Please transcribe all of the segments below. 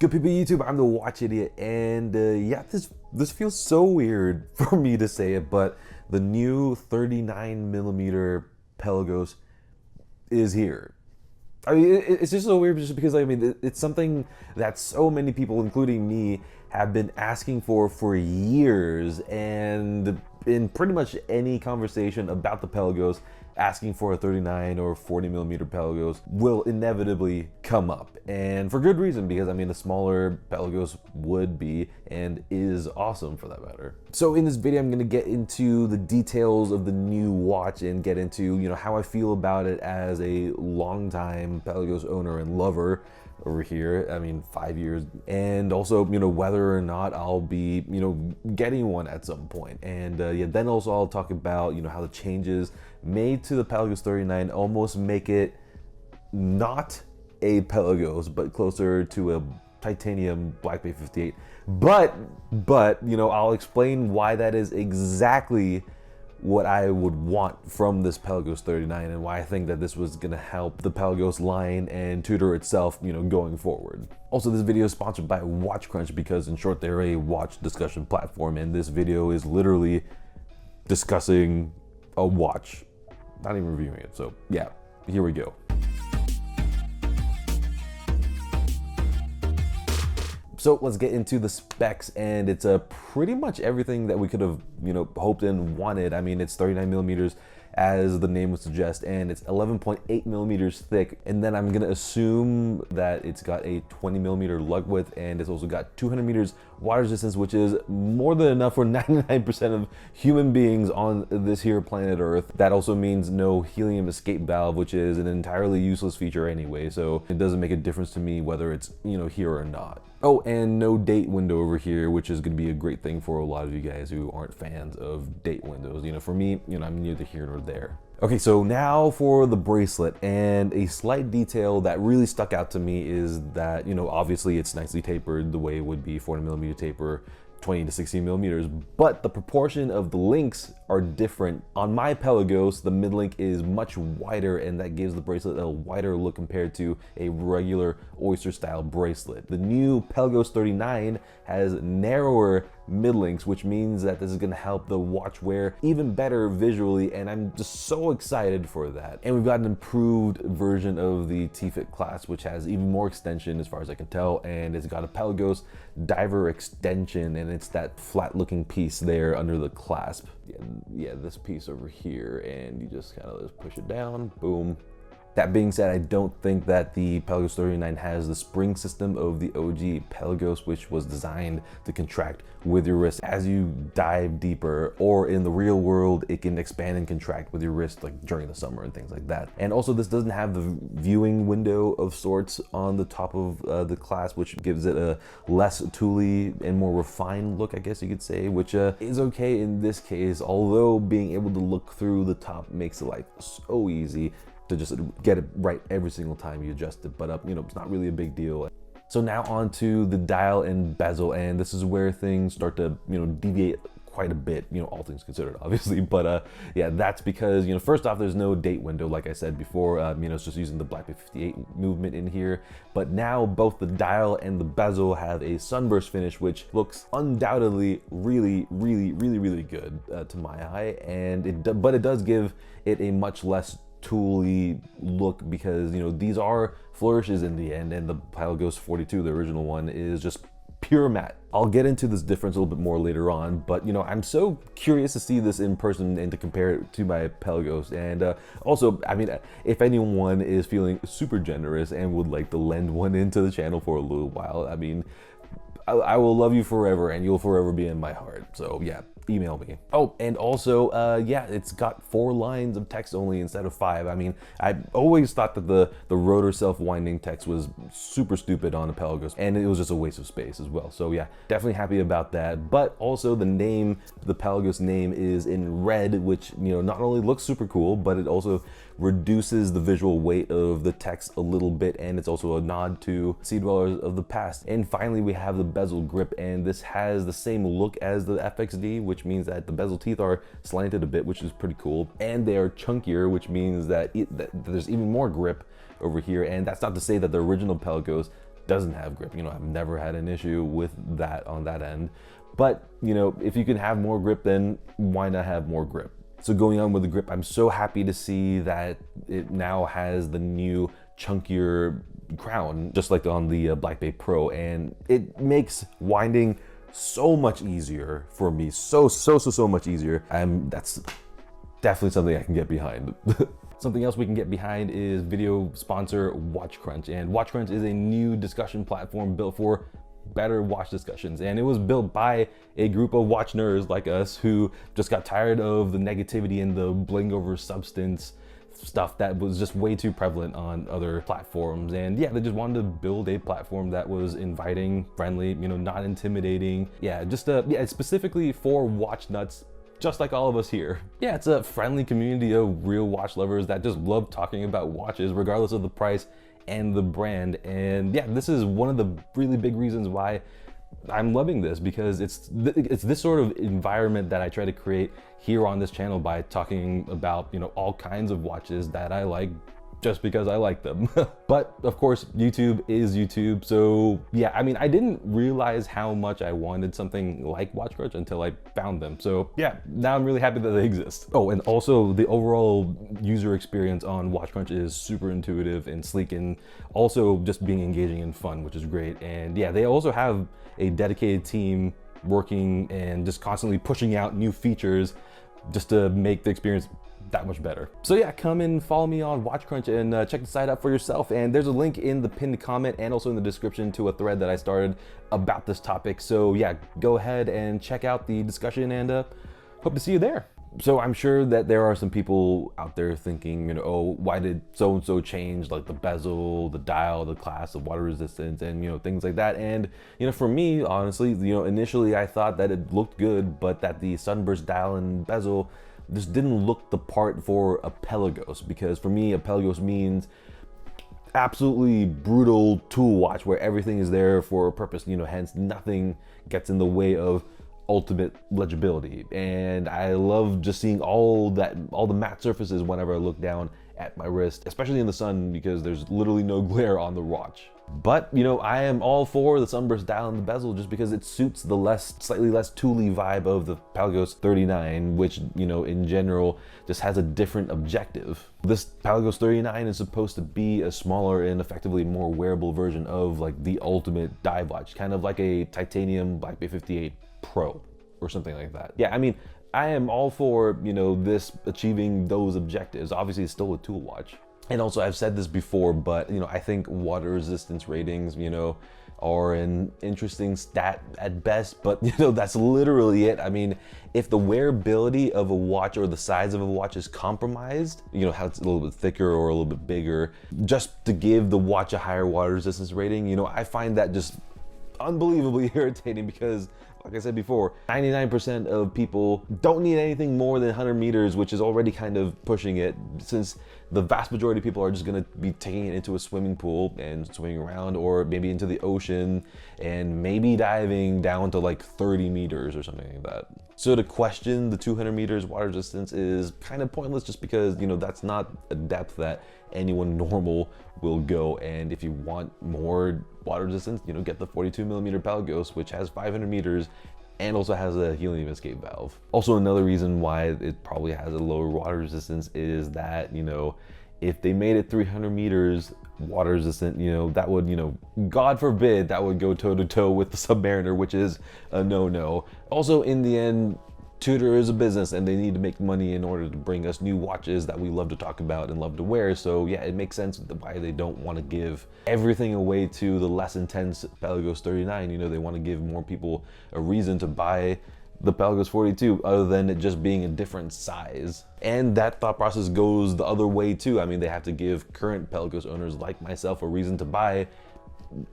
Good people YouTube, I'm the Watch Idiot, and yeah, this feels so weird for me to say it, but the new 39mm Pelagos is here. I mean, it's just so weird just because, I mean, it's something that so many people, including me, have been asking for years, and in pretty much any conversation about the Pelagos, asking for a 39 or 40mm Pelagos will inevitably come up, and for good reason, because I mean a smaller Pelagos would be and is awesome for that matter. So in this video I'm going to get into the details of the new watch and get into, you know, how I feel about it as a longtime Pelagos owner and lover over here. I mean, 5 years, and also, you know, whether or not I'll be, you know, getting one at some point. And yeah, then also I'll talk about, you know, how the changes made to the Pelagos 39 almost make it not a Pelagos, but closer to a titanium Black Bay 58. But you know, I'll explain why that is exactly what I would want from this Pelagos 39 and why I think that this was gonna help the Pelagos line and Tudor itself, you know, going forward. Also, this video is sponsored by WatchCrunch because, in short, they're a watch discussion platform, and this video is literally discussing a watch, not even reviewing it. So yeah, here we go. So let's get into the specs, and it's pretty much everything that we could have, you know, hoped and wanted. I mean, it's 39mm as the name would suggest, and it's 11.8mm thick. And then I'm gonna assume that it's got a 20mm lug width, and it's also got 200 meters water resistance, which is more than enough for 99% of human beings on this here planet Earth. That also means no helium escape valve, which is an entirely useless feature anyway, so it doesn't make a difference to me whether it's, you know, here or not. Oh, and no date window over here, which is going to be a great thing for a lot of you guys who aren't fans of date windows. You know, for me, you know, I'm neither here nor there. Okay, so now for the bracelet, and a slight detail that really stuck out to me is that, you know, obviously it's nicely tapered the way it would be 40mm taper, 20 to 60 millimeters, but the proportion of the links are different. On my Pelagos, the mid link is much wider, and that gives the bracelet a wider look compared to a regular oyster style bracelet. The new Pelagos 39 has narrower mid links, which means that this is going to help the watch wear even better visually, and I'm just so excited for that. And we've got an improved version of the T-Fit clasp, which has even more extension as far as I can tell, and it's got a Pelagos diver extension, and it's that flat looking piece there under the clasp. Yeah, this piece over here, and you just kind of push it down, boom. That being said, I don't think that the Pelagos 39 has the spring system of the OG Pelagos, which was designed to contract with your wrist as you dive deeper, or in the real world, it can expand and contract with your wrist like during the summer and things like that. And also, this doesn't have the viewing window of sorts on the top of the clasp, which gives it a less tooly and more refined look, I guess you could say, which is okay in this case, although being able to look through the top makes it like so easy to just get it right every single time you adjust it, but you know, it's not really a big deal. So now on to the dial and bezel, and this is where things start to, you know, deviate quite a bit, you know, all things considered, obviously, but yeah, that's because, you know, first off, there's no date window, like I said before. You know, it's just using the Black Bay 58 movement in here, but now both the dial and the bezel have a sunburst finish, which looks undoubtedly really good to my eye, and but it does give it a much less tooly look, because, you know, these are flourishes in the end, and the Pelagos 42, the original one, is just pure matte. I'll get into this difference a little bit more later on, but you know, I'm so curious to see this in person and to compare it to my Pelagos. And also, I mean, if anyone is feeling super generous and would like to lend one into the channel for a little while, I mean, I will love you forever, and you'll forever be in my heart. So yeah, email me. Oh, and also, yeah, it's got 4 lines of text only instead of 5. I mean, I always thought that the rotor self-winding text was super stupid on a Pelagos, and it was just a waste of space as well. So yeah, definitely happy about that. But also the name, the Pelagos name, is in red, which, you know, not only looks super cool, but it also reduces the visual weight of the text a little bit, and it's also a nod to sea dwellers of the past. And finally, we have the bezel grip, and this has the same look as the FXD, which means that the bezel teeth are slanted a bit, which is pretty cool, and they are chunkier, which means that, that there's even more grip over here. And that's not to say that the original Pelagos doesn't have grip. You know, I've never had an issue with that on that end. But, you know, if you can have more grip, then why not have more grip? So going on with the grip, I'm so happy to see that it now has the new chunkier crown, just like on the Black Bay Pro, and it makes winding so much easier for me. So much easier. That's definitely something I can get behind. Something else we can get behind is video sponsor WatchCrunch, and WatchCrunch is a new discussion platform built for better watch discussions, and it was built by a group of watch nerds like us who just got tired of the negativity and the bling over substance stuff that was just way too prevalent on other platforms. And yeah, they just wanted to build a platform that was inviting, friendly, you know, not intimidating. Yeah, just specifically for watch nuts just like all of us here. Yeah, it's a friendly community of real watch lovers that just love talking about watches regardless of the price and the brand. And yeah, this is one of the really big reasons why I'm loving this, because it's this sort of environment that I try to create here on this channel by talking about, you know, all kinds of watches that I like just because I like them. But of course, YouTube is YouTube. So yeah, I mean, I didn't realize how much I wanted something like WatchCrunch until I found them. So yeah, now I'm really happy that they exist. Oh, and also the overall user experience on WatchCrunch is super intuitive and sleek, and also just being engaging and fun, which is great. And yeah, they also have a dedicated team working and just constantly pushing out new features just to make the experience that much better. So yeah, come and follow me on WatchCrunch and check the site out for yourself. And there's a link in the pinned comment and also in the description to a thread that I started about this topic. So yeah, go ahead and check out the discussion, and hope to see you there. So I'm sure that there are some people out there thinking, you know, oh, why did so-and-so change like the bezel, the dial, the class, the water resistance, and, you know, things like that. And, you know, for me, honestly, you know, initially I thought that it looked good, but that the sunburst dial and bezel just didn't look the part for a Pelagos, because for me, a Pelagos means absolutely brutal tool watch where everything is there for a purpose, you know, hence nothing gets in the way of ultimate legibility. And I love just seeing all the matte surfaces whenever I look down at my wrist, especially in the sun, because there's literally no glare on the watch. But, you know, I am all for the sunburst dial and the bezel just because it suits the slightly less tooly vibe of the Pelagos 39, which, you know, in general just has a different objective. This Pelagos 39 is supposed to be a smaller and effectively more wearable version of like the ultimate dive watch, kind of like a titanium Black Bay 58 Pro or something like that. Yeah, I mean, I am all for, you know, this achieving those objectives. Obviously, it's still a tool watch. And also, I've said this before, but, you know, I think water resistance ratings, you know, are an interesting stat at best, but, you know, that's literally it. I mean, if the wearability of a watch or the size of a watch is compromised, you know, how it's a little bit thicker or a little bit bigger, just to give the watch a higher water resistance rating, you know, I find that just unbelievably irritating, because like I said before, 99% of people don't need anything more than 100 meters, which is already kind of pushing it, since the vast majority of people are just gonna be taking it into a swimming pool and swimming around, or maybe into the ocean, and maybe diving down to like 30 meters or something like that. So to question the 200 meters water resistance is kind of pointless, just because, you know, that's not a depth that anyone normal will go. And if you want more water resistance, you know, get the 42 millimeter Pelagos, which has 500 meters and also has a helium escape valve. Also, another reason why it probably has a lower water resistance is that, you know, if they made it 300 meters water resistant, you know, that would, you know, God forbid, that would go toe to toe with the Submariner, which is a no-no. Also, in the end, Tudor is a business and they need to make money in order to bring us new watches that we love to talk about and love to wear. So yeah, it makes sense why they don't want to give everything away to the less intense Pelagos 39. You know, they want to give more people a reason to buy the Pelagos 42 other than it just being a different size. And that thought process goes the other way too. I mean, they have to give current Pelagos owners like myself a reason to buy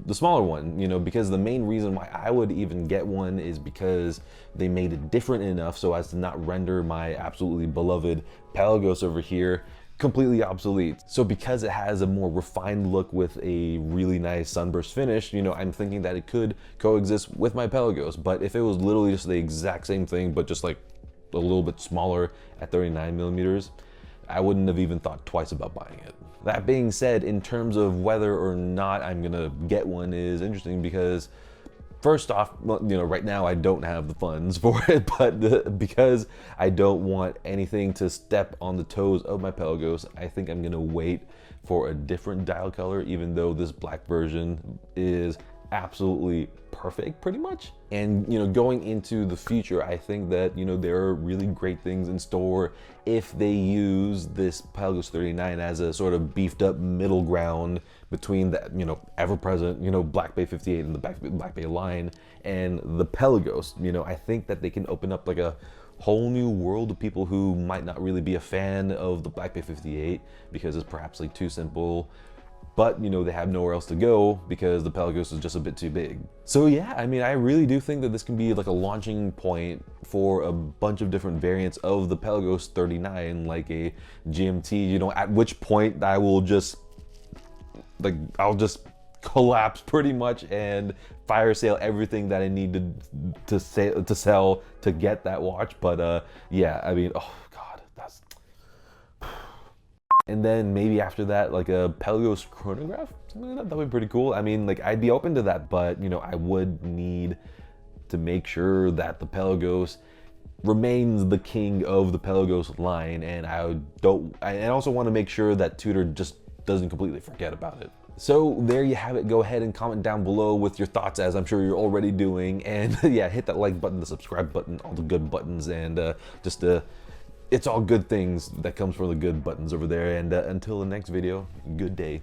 the smaller one, you know, because the main reason why I would even get one is because they made it different enough so as to not render my absolutely beloved Pelagos over here completely obsolete. So because it has a more refined look with a really nice sunburst finish, you know, I'm thinking that it could coexist with my Pelagos. But if it was literally just the exact same thing, but just like a little bit smaller at 39 millimeters, I wouldn't have even thought twice about buying it. That being said, in terms of whether or not I'm gonna get one is interesting because first off, well, you know, right now I don't have the funds for it, but because I don't want anything to step on the toes of my Pelagos, I think I'm gonna wait for a different dial color, even though this black version is absolutely perfect pretty much. And you know, going into the future, I think that, you know, there are really great things in store if they use this Pelagos 39 as a sort of beefed up middle ground between the, you know, ever-present, you know, Black Bay 58 and the Black Bay line and the Pelagos. You know, I think that they can open up like a whole new world of people who might not really be a fan of the Black Bay 58 because it's perhaps like too simple, but you know, they have nowhere else to go because the Pelagos is just a bit too big. So yeah, I mean, I really do think that this can be like a launching point for a bunch of different variants of the Pelagos 39, like a GMT, you know, at which point I will just, like, I'll just collapse pretty much and fire sale everything that I need to sell to get that watch. But yeah, I mean, oh God, that's... And then maybe after that, like a Pelagos chronograph, something like that, that'd be pretty cool. I mean, like, I'd be open to that, but you know, I would need to make sure that the Pelagos remains the king of the Pelagos line, and I also want to make sure that Tudor just doesn't completely forget about it. So there you have it. Go ahead and comment down below with your thoughts, as I'm sure you're already doing, and yeah, hit that like button, the subscribe button, all the good buttons, and it's all good things that comes from the good buttons over there. And until the next video, good day.